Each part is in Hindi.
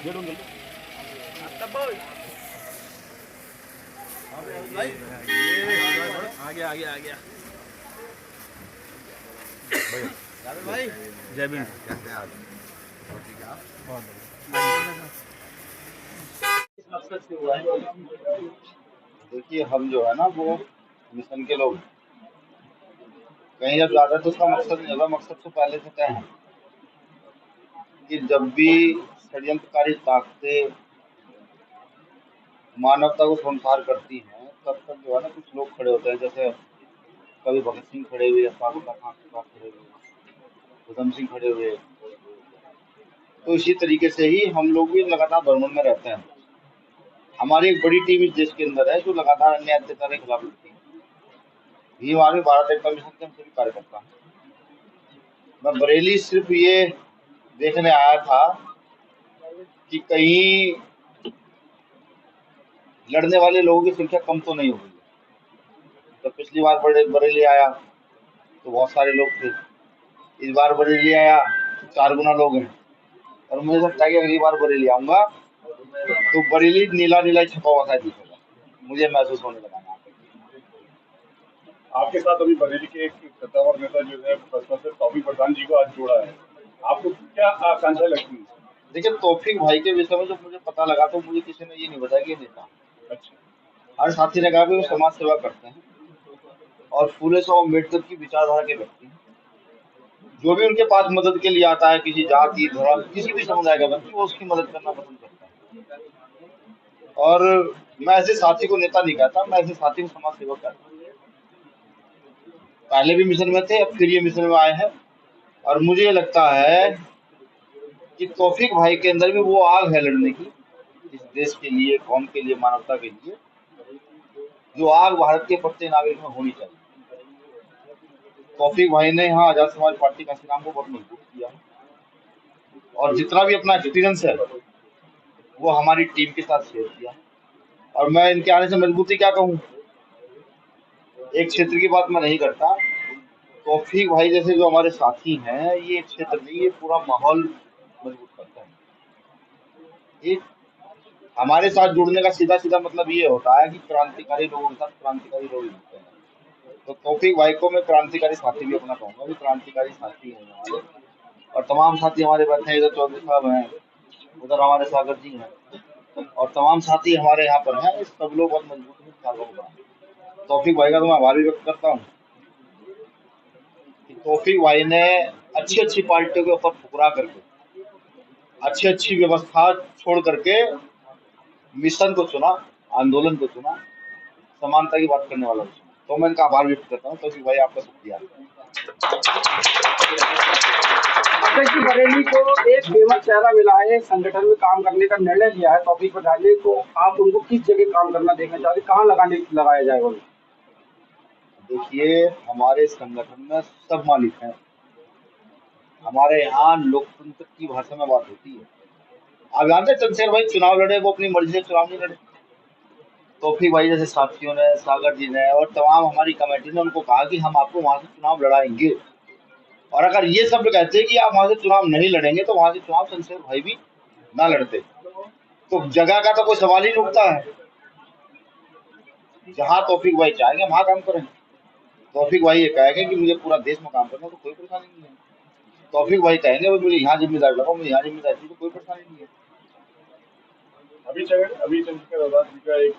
आ गया भाई। जय भीम। कैसे आज ठीक है? देखिए, हम जो है ना वो मिशन के लोग कहीं जब जाते हैं तो उसका मकसद नहीं होता। मकसद तो पहले से तय है कि जब भी षड्यंत्रकारी ताकतें मानवता को संसार करती हैं तब तक जो है ना कुछ लोग खड़े होते हैं। जैसे कभी भगत सिंह खड़े हुए, साधुल्ला खान के साथ खड़े हुए, उधम सिंह खड़े हुए। तो इसी तरीके से ही हम लोग भी लगातार भ्रमण में रहते हैं। हमारी एक बड़ी टीम इस देश के अंदर है जो लगातार अन्याय अत्याचार के खिलाफ लड़ती है। भीम आर्मी भारत एकता मिशन के हम सभी कार्यकर्ता हैं। मैं बरेली सिर्फ ये देखने आया था कि कहीं लड़ने वाले लोगों की संख्या कम तो नहीं हो गई है। जब पिछली बार बरेली आया तो बहुत सारे लोग थे। इस बार बरेली आया तो 4 गुना लोग हैं। और मुझे लगता है कि अगली बार बरेली आऊंगा तो बरेली नीला नीला छपा हुआ सा दिखेगा। मुझे महसूस होने लगा। आपके साथ अभी बरेली के एक सत्तावर नेता जो है बसपा से तौफीक पठान जी को आज जोड़ा है, आपको क्या आकांक्षा लगती है? देखिए, तौफीक भाई के विषय में जब मुझे पता लगा तो मुझे किसी ने ये नहीं बताया कि ये नेता। अच्छा। हर साथी ने कहा कि वो समाज सेवा करते हैं और फूले सो अम्बेडकर की विचारधारा के व्यक्ति हैं। जो भी उनके पास मदद के लिए आता है, किसी जाति धर्म किसी भी समुदाय का व्यक्ति, वो उसकी मदद करना पसंद करता है। और मैं ऐसे साथी को नेता नहीं कहता, मैं ऐसे साथी को समाज सेवक कहता हूँ। पहले भी मिशन में थे, अब फिर ये मिशन में आए हैं। और मुझे ये लगता है कि तौफीक भाई के अंदर भी वो आग है लड़ने की, इस देश के लिए, कौम के लिए, मानवता के लिए, जो आग भारत के प्रत्येक नागरिक में होनी चाहिए। तौफीक भाई ने यहाँ आजाद समाज पार्टी कांशीराम को बहुत मजबूत किया है और जितना भी अपना एक्सपीरियंस है वो हमारी टीम के साथ शेयर किया। और मैं इनके आने से मजबूती क्या कहूँ, एक क्षेत्र की बात मैं नहीं करता। तौफीक भाई जैसे जो हमारे साथी हैं, ये क्षेत्र नहीं, ये पूरा माहौल मजबूत करता है। एक हमारे साथ जुड़ने का सीधा सीधा मतलब ये होता है कि क्रांतिकारी लोगों के साथ क्रांतिकारी लोग जुड़ते हैं। तो तौफीक भाई को मैं क्रांतिकारी साथी भी अपना कहूंगा, भी क्रांतिकारी साथी है हमारे। और तमाम साथी हमारे बैठे हैं, इधर चौधरी साहब हैं, उधर हमारे सागर जी हैं और तमाम साथी हमारे यहाँ पर हैं। सब लोग बहुत मजबूत हैं। तौफीक भाई का तो मैं आभार भी व्यक्त करता हूँ कि तौफीक भाई ने अच्छी अच्छी पार्टियों के ऊपर फुकरा करके, अच्छी अच्छी व्यवस्था छोड़ करके मिशन को चुना, आंदोलन को चुना, समानता की बात करने वाला चुना। तो मैं इनका आभार व्यक्त करता हूँ। तौफीक भाई, आपका शुक्रिया। बरेली को एक फेमस चेहरा मिला है, संगठन में काम करने का निर्णय लिया है तौफीक पठान ने, तो आप उनको किस जगह काम करना देखना चाहते, कहाँ लगाया जाएगा? देखिए, हमारे संगठन में सब मालिक हैं। हमारे यहाँ लोकतंत्र की भाषा में बात होती है। आप जानते हैं चंद्रशेखर भाई चुनाव लड़े, वो अपनी मर्जी से चुनाव नहीं लड़े। तौफीक भाई जैसे साथियों ने, सागर जी ने और तमाम हमारी कमेटी ने उनको कहा कि हम आपको वहां से चुनाव लड़ाएंगे। और अगर ये शब्द कहते कि आप वहां से चुनाव नहीं लड़ेंगे तो वहां से चुनाव चंद्रशेखर भाई भी ना लड़ते। तो जगह का तो कोई सवाल ही नहीं उठता है। जहां तौफीक भाई चाहेंगे वहां काम करेंगे। तौफीक भाई ये कहेंगे कि मुझे पूरा देश में काम करना है तो कोई परेशानी नहीं है। तौफीक भाई कहेंगे मुझे यहाँ जिम्मेदारी लगाओ, मुझे यहाँ जिम्मेदारी दी, तो कोई परेशानी नहीं है। अभी चंद्रशेखर आजाद जी का एक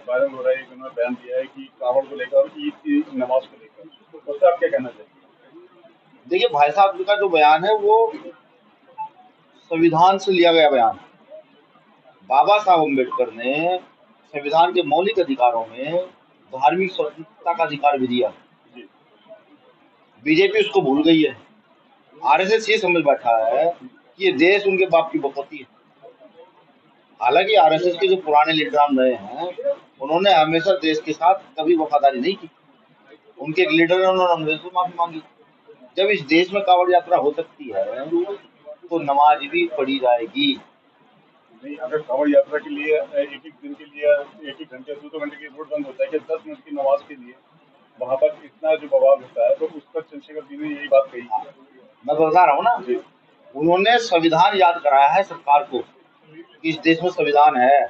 वायरल हो रहा है, एक उन्होंने बयान दिया है कि कावड़ को लेकर और ईद की नमाज को लेकर, उससे आप क्या कहना चाहिए? देखिए, भाई साहब जी का जो बयान है वो संविधान से लिया गया बयान। बाबा साहब अम्बेडकर ने संविधान के मौलिक अधिकारों में धार्मिक स्वतंत्रता का अधिकार भी दिया। बीजेपी उसको भूल गई है। आरएसएस ये समझ बैठा है कि ये देश उनके बाप की बकौती है। हालांकि आरएसएस के जो पुराने लीडर रहे हैं उन्होंने हमेशा देश के साथ कभी वफादारी नहीं की। उनके एक लीडर ने उन्होंने अंग्रेजों से माफी मांगी। जब इस देश में कांवड़ यात्रा हो सकती है तो नमाज भी पढ़ी जाएगी। नहीं, अगर कांवड़ यात्रा के लिए एक दिन के लिए 1 घंटे 2 घंटे की रोड बंद होता है कि 10 मिनट की नमाज के लिए वहाँ पर इतना जो बवाल होता है, तो उस पर चंद्रशेखर जी ने यही बात कही। मैं बता रहा हूँ ना, उन्होंने संविधान याद कराया है सरकार को कि इस देश में संविधान है।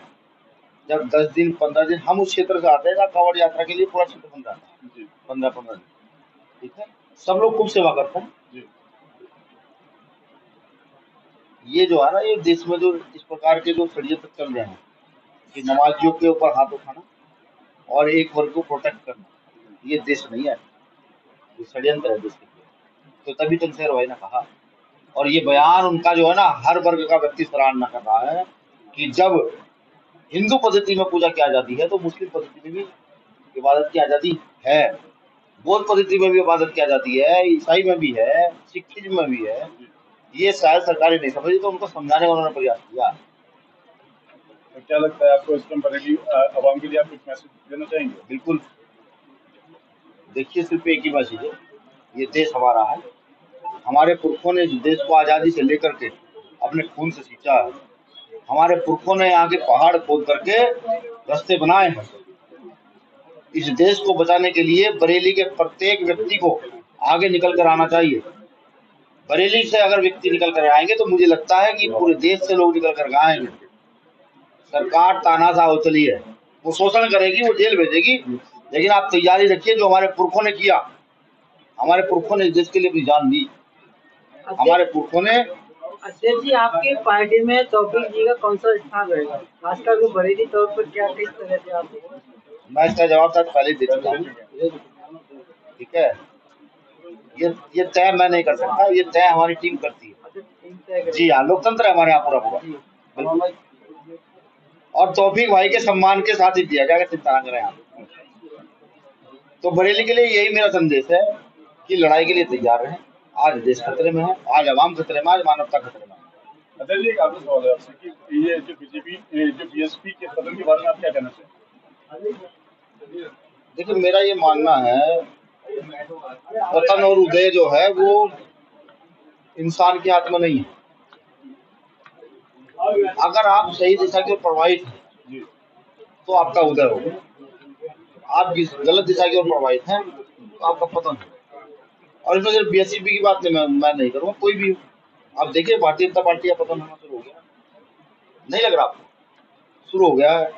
जब 10 दिन 15 दिन हम उस क्षेत्र से आते हैं जहाँ कांवड़ यात्रा के लिए पूरा क्षेत्र बन जाता है, जी 15-15 दिन, ठीक है। सब लोग खूब सेवा करते हैं। जी ये जो है ना, ये देश में जो इस प्रकार के जो षड्यंत्र चल रहे हैं कि नमाजियों के ऊपर हाथ उठाना और एक वर्ग को प्रोटेक्ट करना, ये देश नहीं है, ये षड्यंत्र है देश के लिए। तो तभी चंद्रशेखर भाई ने कहा, और ये बयान उनका जो है ना, हर वर्ग का व्यक्ति सराहना कर रहा है कि जब हिंदू पद्धति में पूजा की आजादी है तो मुस्लिम पद्धति में भी इबादत की आजादी है, बौद्ध पद्धति में भी इबादत की आजादी है, ईसाई में भी है, सिखिज्म में भी है। ये शायद सरकारें नहीं समझी, तो उनको समझाने का उन्होंने प्रयास किया। तो क्या लगता है आपको इस्लाम बरेली आवाम के लिए आप कुछ मैसेज देना चाहेंगे? बिल्कुल, देखिए सिर्फ एक ही मैसेज है, ये देश हमारा है, हमारे पुरखों ने इस देश को आज़ादी से लेकर के अपने खून से सींचा है, हमारे पुरखों ने यहाँ के पहाड़ खोद करके रास्ते बनाए हैं। इस देश को बचाने के लिए बरेली के प्रत्येक व्यक्ति को आगे निकल कर आना चाहिए। बरेली से अगर व्यक्ति निकल कर आएंगे तो मुझे लगता है कि पूरे देश से लोग निकल कर आएंगे। सरकार तानाशाह हो चली है, वो शोषण करेगी, वो जेल भेजेगी, लेकिन आप तैयारी रखिए, जो हमारे पुरखों ने किया, हमारे पुरखों ने इस देश के लिए अपनी जान दी, हमारे पुरखों ने। अध्यक्ष जी, आपकी पार्टी में तौफीक जी का कौन सा स्थान रहेगा, खासकर वो बरेली तौर पर क्या किस तरह से आप? मैं इसका जवाब शायद पहले दे चुका हूँ, ठीक है। ये तय मैं नहीं कर सकता, ये तय हमारी टीम करती है। जी हाँ, लोकतंत्र है हमारे यहाँ पूरा पूरा। और तौफीक भाई के सम्मान के साथ ही दिया जाएगा, चिंता न करें आप। तो बरेली के लिए यही मेरा संदेश है कि लड़ाई के लिए तैयार रहें। आज देश खतरे में है, आज आवाम खतरे में, आज मानवता खतरे में है। अध्यक्ष जी, एक आखिरी सवाल है आपसे कि ये जो बीएसपी के सदन के बारे में आप क्या कहना चाहेंगे? देखिए, मेरा ये मानना है, वतन और उदय जो है वो इंसान के हाथ में नहीं है। अगर आप सही दिशा की ओर प्रवाहित हैं तो आपका उदय होगा, आप गलत दिशा की ओर प्रवाहित हैं तो आपका पतन है। और इसमें सिर्फ बीएसपी की बात नहीं, मैं नहीं करूँगा, कोई भी हो। आप देखिए, भारतीय जनता पार्टी का पतन होना शुरू हो गया, नहीं लग रहा आपको? शुरू हो गया है।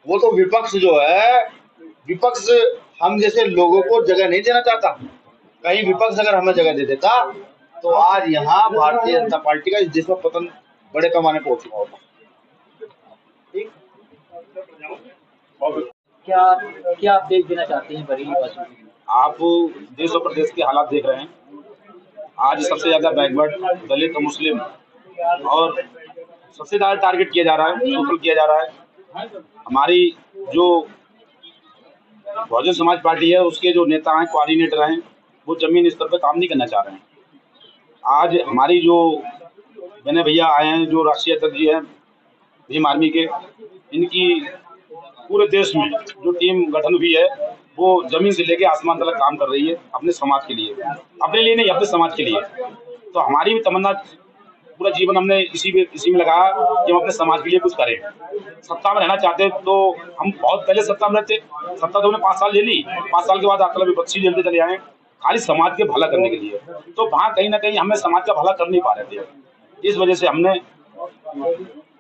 वो तो विपक्ष जो है, विपक्ष हम जैसे लोगों को जगह नहीं देना चाहता। कहीं विपक्ष अगर हमें जगह दे देता तो आज यहाँ भारतीय जनता पार्टी का इस देश में पतन बड़े पैमाने पर हो चुका होता। ठीक, क्या आप देख देना चाहते हैं बरेली वासियों को? आप देश और प्रदेश के हालात देख रहे हैं। आज सबसे ज्यादा बैकवर्ड दलित और मुस्लिम और सबसे ज्यादा टारगेट किया जा रहा है, शोषण किया जा रहा है। हमारी जो बहुजन समाज पार्टी है, उसके जो नेता हैं, कोऑर्डिनेटर हैं, वो जमीन स्तर पर काम नहीं करना चाह रहे हैं। आज हमारी जो बने भैया आए हैं, जो राष्ट्रीय अध्यक्ष जी हैं भीम आर्मी के, इनकी पूरे देश में जो टीम गठन हुई है वो जमीन से लेके आसमान तक काम कर रही है अपने समाज के लिए, अपने लिए नहीं, अपने समाज के लिए। तो हमारी भी तमन्ना, पूरा जीवन हमने इसी में लगाया कि हम अपने समाज के लिए कुछ करें। सत्ता में रहना चाहते तो हम बहुत पहले सत्ता में रहते, सत्ता तो हमने 5 साल ले ली, 5 साल के बाद अकल विपक्षी झेलते चले आए, खाली समाज के भला करने के लिए। तो वहाँ कहीं ना कहीं हमें समाज का भला कर नहीं पा रहे थे। इस वजह से हमने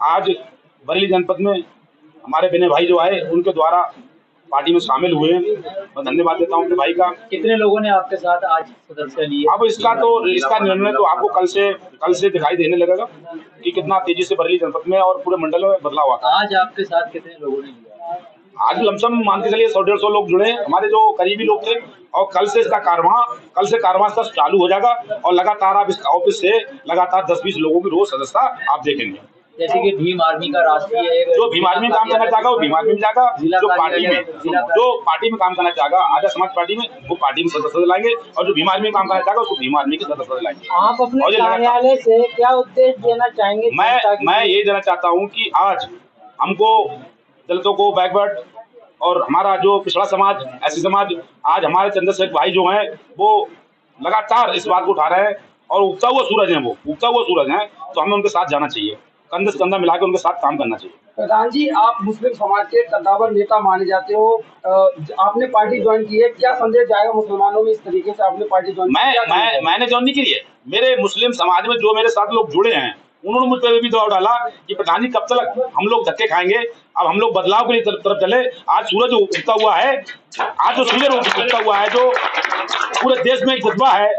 आज बरेली जनपद में हमारे बने भाई जो आए, उनके द्वारा पार्टी में शामिल हुए। मैं धन्यवाद देता हूँ अपने भाई का। कितने लोगों ने आपके साथ आज सदस्य लिए? अब इसका निर्णय तो आपको कल से दिखाई देने लगेगा कि कितना तेजी से बरेली जनपद में और पूरे मंडल में बदलाव आता है। आज आपके साथ कितने लोगों ने लिया? आज लमसम मान के चलिए 100-150 लोग जुड़े, हमारे जो करीबी लोग थे। और कल से कारवां चालू हो जाएगा और लगातार आप इस ऑफिस से लगातार 10-20 लोगों की रोज सदस्यता आप देखेंगे। जैसे कि भीम आर्मी का राष्ट्रीय, जो भीम आर्मी में काम करना चाहेगा वो भीम आर्मी में जाएगा, जो पार्टी में काम करना चाहेगा आजा समाज पार्टी में, वो पार्टी में सदस्य लाएंगे, और जो भीम आर्मी में काम करना चाहेगा उसको भीम आर्मी के सदस्य लाएंगे। आप अपने कार्यालय से क्या उद्देश्य देना चाहेंगे? मैं ये देना चाहता हूँ कि आज हमको दलितों को, बैकवर्ड और हमारा जो पिछड़ा समाज, ऐसी समाज, आज हमारे चंद्रशेखर भाई जो हैं वो लगातार इस बात को उठा रहे हैं और उगता हुआ सूरज है, तो हमें उनके साथ जाना चाहिए, कंधे से कंधा मिलाकर उनके साथ काम करना चाहिए। प्रधान जी, आप मुस्लिम समाज के कद्दावर नेता माने जाते हो, आपने पार्टी ज्वाइन की है, क्या संदेश जाएगा मुसलमानों में इस तरीके से आपने पार्टी ज्वाइन की? मैंने ज्वाइन नहीं की है। मेरे मुस्लिम समाज में जो मेरे साथ लोग जुड़े हैं उन्होंने मुझ पर भी दबाव डाला कि प्रधान जी कब तक हम लोग धक्के खाएंगे, अब हम लोग बदलाव के लिए तरफ चले। आज सूरज उगता हुआ है, आज जो सूरज उगता हुआ है, जो पूरे देश में एक जज्बा है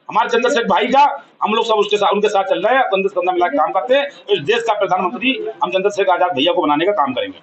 हमारे चंद्रशेखर भाई का, हम लोग सब उसके साथ उनके साथ चल रहे हैं, कंधे से कंधा मिला के काम करते हैं। इस देश का प्रधानमंत्री हम चंद्रशेखर आजाद भैया को बनाने का काम करेंगे।